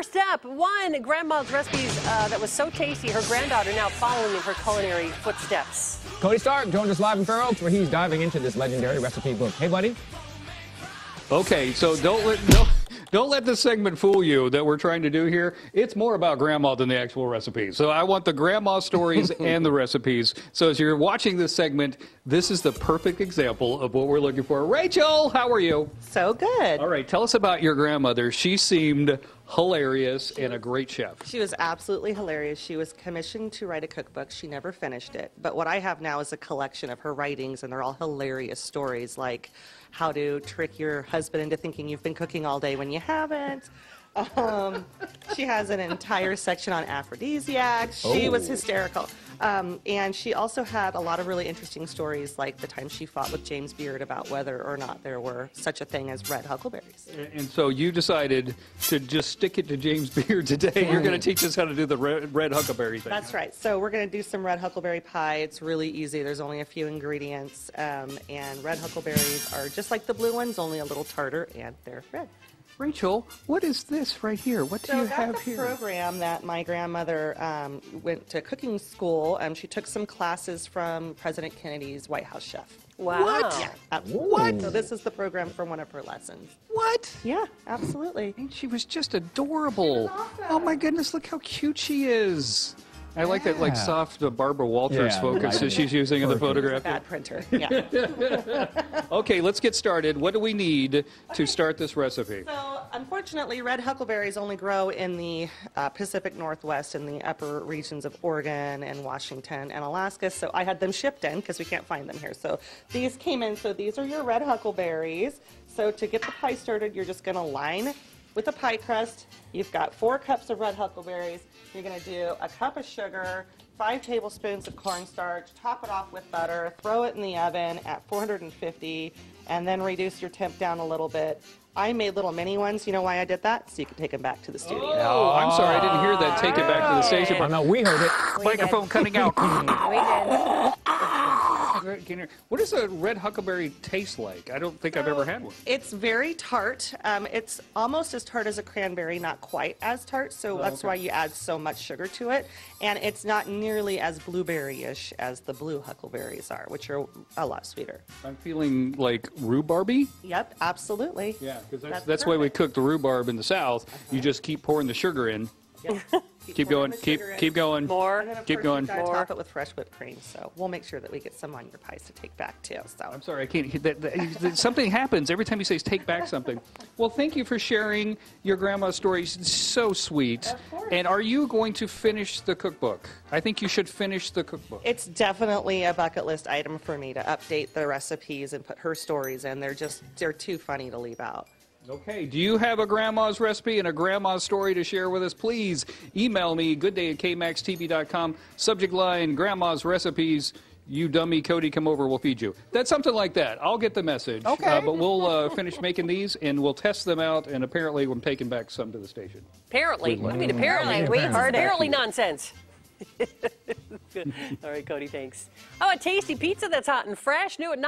First up, one grandma's recipes that was so tasty, her granddaughter now following in her culinary footsteps. Cody Stark joins us live in Fair Oaks, where he's diving into this legendary recipe book. Hey, buddy. Okay, so don't let this segment fool you that we're trying to do here. It's more about grandma than the actual recipe. So I want the grandma stories and the recipes. So as you're watching this segment, this is the perfect example of what we're looking for. Rachel, how are you? So good. All right, tell us about your grandmother. She seemed hilarious and a great chef. She was absolutely hilarious. She was commissioned to write a cookbook. She never finished it. But what I have now is a collection of her writings, and they're all hilarious stories, like how to trick your husband into thinking you've been cooking all day when you haven't. She has an entire section on aphrodisiacs. She was hysterical. And she also had a lot of really interesting stories, like the time she fought with James Beard about whether or not there were such a thing as red huckleberries. And so you decided to just stick it to James Beard today. You're going to teach us how to do the red huckleberry thing. That's right. So we're going to do some red huckleberry pie. It's really easy. There's only a few ingredients. And red huckleberries are just like the blue ones, only a little tartar, and they're red. Rachel, what is this right here? What do you have here? That's a program that my grandmother went to cooking school. She took some classes from President Kennedy's White House chef. Wow. What? Yeah, absolutely. What? So this is the program from one of her lessons. What? Yeah, absolutely. And she was just adorable. Awesome. Oh my goodness, look how cute she is. I like that like soft Barbara Walters focus that she's using in the photograph. Bad printer. Yeah. Okay, let's get started. What do we need to start this recipe? So, unfortunately, red huckleberries only grow in the Pacific Northwest in the upper regions of Oregon and Washington and Alaska. So I had them shipped in because we can't find them here. So these came in. So these are your red huckleberries. So to get the pie started, you're just going to line with a pie crust. You've got 4 cups of red huckleberries. You're going to do a cup of sugar, 5 tablespoons of cornstarch, top it off with butter, throw it in the oven at 450, and then reduce your temp down a little bit. I made little mini ones. You know why I did that? So you can take them back to the studio. Oh, I'm sorry, I didn't hear that. Take it back to the station. Oh, no, we heard it. Microphone cutting out. We did. What does a red huckleberry taste like? I don't think I've ever had one. It's very tart. It's almost as tart as a cranberry, not quite as tart, so that's why you add so much sugar to it. And it's not nearly as blueberry-ish as the blue huckleberries are, which are a lot sweeter. I'm feeling like rhubarby. Yep, absolutely. Yeah, because that's the way we cook the rhubarb in the South. You just keep pouring the sugar in. Yep. Keep going, keep going. More. And then, of Keep course, going. You've got to top it with fresh whipped cream, so we'll make sure that we get some on your pies to take back, too. So. I'm sorry, I can't. Something happens every time you say take back something. Well, thank you for sharing your grandma's stories. It's so sweet. Of course. And are you going to finish the cookbook? I think you should finish the cookbook. It's definitely a bucket list item for me to update the recipes and put her stories in. They're too funny to leave out. Okay, do you have a grandma's recipe and a grandma's story to share with us? Please email me, goodday@kmaxtv.com. Subject line, grandma's recipes. You dummy, Cody, come over, we'll feed you. That's something like that. I'll get the message. Okay. But we'll finish making these, and we'll test them out, and apparently I'm taking back some to the station. Apparently. What do you mean apparently? Apparently nonsense. All right, Cody, thanks. Oh, a tasty pizza that's hot and fresh. New at 9.